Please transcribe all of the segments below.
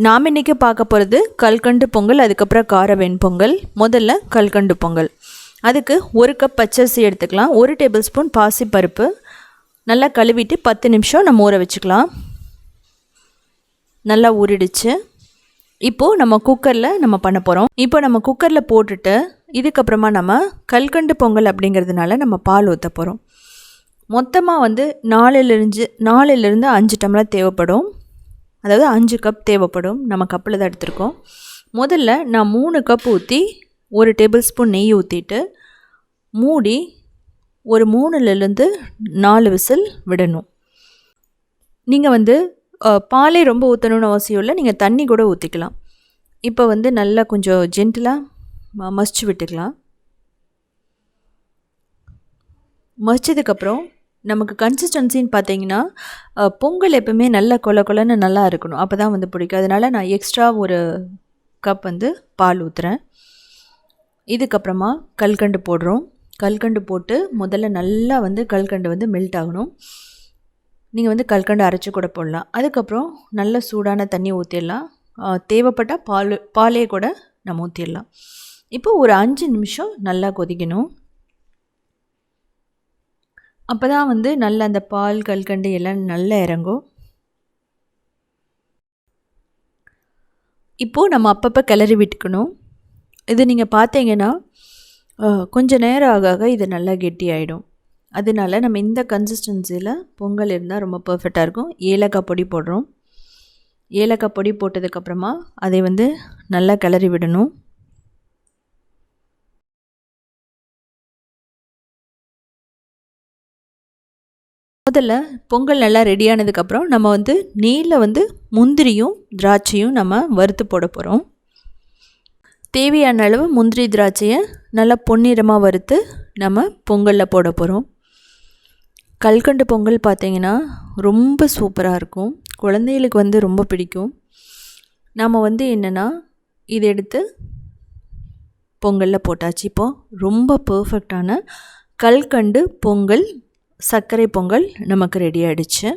நாம் இன்றைக்கி பார்க்க போகிறது கல்கண்டு பொங்கல், அதுக்கப்புறம் கார வெண் பொங்கல். முதல்ல கல்கண்டு பொங்கல். அதுக்கு 1 கப் பச்சரிசி எடுத்துக்கலாம். 1 டேபிள் ஸ்பூன் பாசிப்பருப்பு நல்லா கழுவிட்டு 10 நிமிஷம் நம்ம ஊற வச்சுக்கலாம். நல்லா ஊறிடுச்சு. இப்போது நம்ம குக்கரில் நம்ம பண்ண போகிறோம். இப்போ நம்ம குக்கரில் போட்டுட்டு இதுக்கப்புறமா நம்ம கல்கண்டு பொங்கல் அப்படிங்கிறதுனால நம்ம பால் ஊற்ற போகிறோம். மொத்தமாக வந்து 4லேருந்து 5 டம்ளர் தேவைப்படும். அதாவது 5 கப் தேவைப்படும். நம்ம கப்பில் தான் எடுத்துருக்கோம். முதல்ல நான் 3 கப் ஊற்றி 1 டேபிள் ஸ்பூன் நெய் ஊற்றிட்டு மூடி ஒரு 3லேருந்து 4 விசில் விடணும். நீங்கள் வந்து பாலே ரொம்ப ஊற்றணும்னு அவசியம் இல்லை, நீங்கள் தண்ணி கூட ஊற்றிக்கலாம். இப்போ வந்து நல்லா கொஞ்சம் ஜென்டிலாக மசிச்சு விட்டுக்கலாம். மசிச்சதுக்கப்புறம் நமக்கு கன்சிஸ்டன்சின்னு பார்த்தீங்கன்னா பொங்கல் எப்பவுமே நல்லா கொலன்னு நல்லா இருக்கணும். அப்போ தான் வந்து பிடிக்கும். அதனால் நான் எக்ஸ்ட்ரா 1 கப் வந்து பால் ஊற்றுறேன். இதுக்கப்புறமா கல்கண்டு போடுறோம். கல்கண்டு போட்டு முதல்ல நல்லா வந்து கல்கண்டு வந்து மெல்ட் ஆகணும். நீங்கள் வந்து கல்கண்டு அரைச்சி கூட போடலாம். அதுக்கப்புறம் நல்ல சூடான தண்ணி ஊற்றிடலாம். தேவைப்பட்டால் பாலே கூட நம்ம ஊற்றிடலாம். இப்போ ஒரு 5 நிமிஷம் நல்லா கொதிக்கணும். அப்போ தான் வந்து நல்ல அந்த பால் கல்கண்டு எல்லாம் நல்லா இறங்கும். இப்போது நம்ம அப்பப்போ கிளறி விட்டுக்கணும். இது நீங்கள் பார்த்தீங்கன்னா கொஞ்சம் நேரம் ஆக இது நல்லா கெட்டியாயிடும். அதனால நம்ம இந்த கன்சிஸ்டன்சியில் பொங்கல் இருந்தால் ரொம்ப பர்ஃபெக்டாக இருக்கும். ஏலக்காய் பொடி போடுறோம். ஏலக்காய் பொடி போட்டதுக்கப்புறமா அதை வந்து நல்லா கிளறி விடணும். முதல்ல பொங்கல் நல்லா ரெடியானதுக்கப்புறம் நம்ம வந்து நெய்யில் வந்து முந்திரியும் திராட்சையும் நம்ம வறுத்து போட போகிறோம். தேவையான அளவு முந்திரி திராட்சையை நல்லா பொன்னிறமாக வறுத்து நம்ம பொங்கலில் போட போகிறோம். கல்கண்டு பொங்கல் பார்த்திங்கன்னா ரொம்ப சூப்பராக இருக்கும். குழந்தைகளுக்கு வந்து ரொம்ப பிடிக்கும். நம்ம வந்து என்னென்னா இதை எடுத்து பொங்கலில் போட்டாச்சு. இப்போது ரொம்ப பர்ஃபெக்டான கல்கண்டு பொங்கல், சர்க்கரை பொங்கல் நமக்கு ரெடி ஆகிடுச்சு.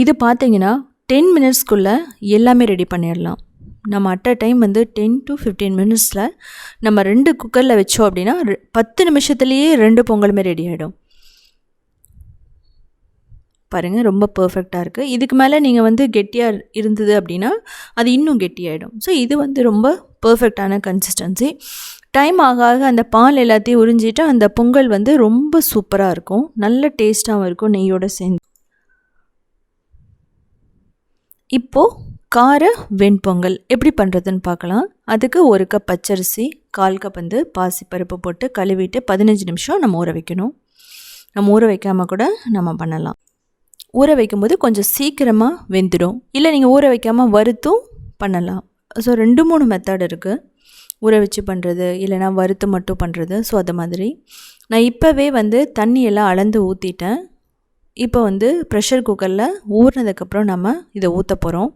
இது பார்த்திங்கன்னா 10 மினிட்ஸ்க்குள்ளே எல்லாமே ரெடி பண்ணிடலாம். நம்ம அட் அ டைம் வந்து 10 to 15 மினிட்ஸில் நம்ம 2 குக்கரில் வச்சோம் அப்படின்னா 10 நிமிஷத்துலேயே 2 பொங்கலுமே ரெடி ஆகிடும். பாருங்கள், ரொம்ப பர்ஃபெக்டாக இருக்குது. இதுக்கு மேலே நீங்கள் வந்து கெட்டியாக இருந்தது அப்படின்னா அது இன்னும் கெட்டியாகிடும். ஸோ இது வந்து ரொம்ப பர்ஃபெக்டான கன்சிஸ்டன்சி. டைம் ஆக ஆக அந்த பால் எல்லாத்தையும் உறிஞ்சிட்டு அந்த பொங்கல் வந்து ரொம்ப சூப்பராக இருக்கும். நல்ல டேஸ்ட்டாகவும் இருக்கும் நெய்யோடு சேர்ந்து. இப்போது கார வெண்பொங்கல் எப்படி பண்ணுறதுன்னு பார்க்கலாம். அதுக்கு 1 கப் பச்சரிசி, 1/4 கப் வந்து பாசிப்பருப்பு போட்டு கழுவிட்டு 15 நிமிஷம் நம்ம ஊற வைக்கணும். நம்ம ஊற வைக்காமல் கூட நம்ம பண்ணலாம். ஊற வைக்கும்போது கொஞ்சம் சீக்கிரமாக வெந்துடும். இல்லை நீங்கள் ஊற வைக்காமல் வறுத்தும் பண்ணலாம். ஸோ 2-3 மெத்தட் இருக்குது. ஊற வச்சு பண்ணுறது, இல்லைனா வறுத்து மட்டும் பண்ணுறது. ஸோ அது மாதிரி நான் இப்போவே வந்து தண்ணியெல்லாம் அளந்து ஊற்றிட்டேன். இப்போ வந்து ப்ரெஷர் குக்கரில் ஊறினதுக்கப்புறம் நம்ம இதை ஊற்ற போகிறோம்.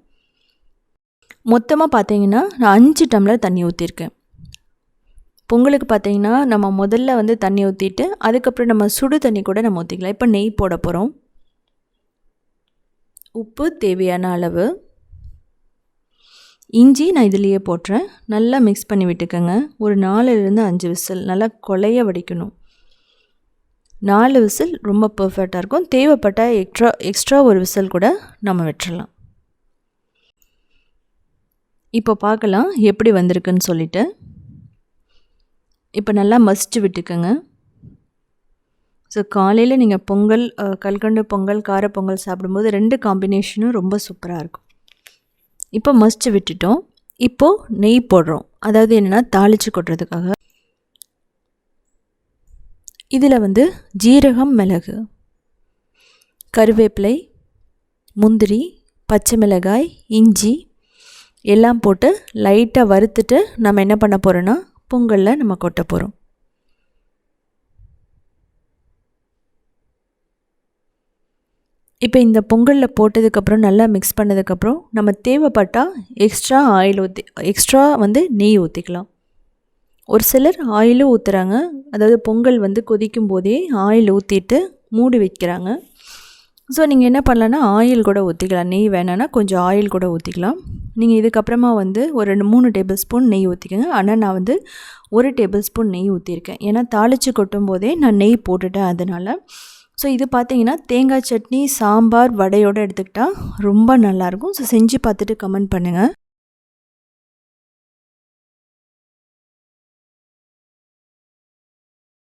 மொத்தமாக பார்த்தீங்கன்னா நான் 5 டம்ளர் தண்ணி ஊற்றிருக்கேன். பொங்கலுக்கு பார்த்தீங்கன்னா நம்ம முதல்ல வந்து தண்ணி ஊற்றிட்டு அதுக்கப்புறம் நம்ம சுடு தண்ணி கூட நம்ம ஊற்றிக்கலாம். இப்போ நெய் போட போகிறோம். உப்பு தேவையான அளவு, இஞ்சி நான் இதுலேயே போட்டுறேன். நல்லா மிக்ஸ் பண்ணி விட்டுக்கோங்க. ஒரு 4லேருந்து 5 விசில் நல்லா கொலைய வடிக்கணும். 4 விசில் ரொம்ப பர்ஃபெக்டாக இருக்கும். தேவைப்பட்டால் எக்ஸ்ட்ரா 1 விசில் கூட நம்ம விட்டுறலாம். இப்போ பார்க்கலாம் எப்படி வந்திருக்குன்னு சொல்லிட்டு. இப்போ நல்லா மசிச்சு விட்டுக்கோங்க. ஸோ காலையில் நீங்கள் பொங்கல், கல்கண்டு பொங்கல், கார பொங்கல் சாப்பிடும்போது 2 காம்பினேஷனும் ரொம்ப சூப்பராக இருக்கும். இப்போ மசிச்சு விட்டுட்டோம். இப்போது நெய் போடுறோம். அதாவது என்னென்னா தாளித்து கொட்டுறதுக்காக. இதில் வந்து ஜீரகம், மிளகு, கருவேப்பிலை, முந்திரி, பச்சை மிளகாய், இஞ்சி எல்லாம் போட்டு லைட்டாக வறுத்துட்டு நம்ம என்ன பண்ண போகிறோன்னா பொங்கலில் நம்ம கொட்ட போகிறோம். இப்போ இந்த பொங்கலில் போட்டதுக்கப்புறம் நல்லா மிக்ஸ் பண்ணதுக்கப்புறம் நம்ம தேவைப்பட்டால் எக்ஸ்ட்ரா வந்து நெய் ஊற்றிக்கலாம். ஒரு சிலர் ஆயிலும் ஊற்றுறாங்க. அதாவது பொங்கல் வந்து கொதிக்கும் போதே ஆயில் ஊற்றிட்டு மூடி வைக்கிறாங்க. ஸோ நீங்கள் என்ன பண்ணலான்னா ஆயில் கூட ஊற்றிக்கலாம். நெய் வேணான்னா கொஞ்சம் ஆயில் கூட ஊற்றிக்கலாம். நீங்கள் இதுக்கப்புறமா வந்து ஒரு 3 டேபிள் ஸ்பூன் நெய் ஊற்றிக்கோங்க. ஆனால் நான் வந்து 1 டேபிள் ஸ்பூன் நெய் ஊற்றிருக்கேன். ஏன்னா தாளித்து கொட்டும் போதே நான் நெய் போட்டுட்டேன் அதனால். ஸோ இது பார்த்தீங்கன்னா தேங்காய் சட்னி, சாம்பார், வடையோடு எடுத்துக்கிட்டால் ரொம்ப நல்லாயிருக்கும். ஸோ செஞ்சு பார்த்துட்டு கமெண்ட் பண்ணுங்கள்.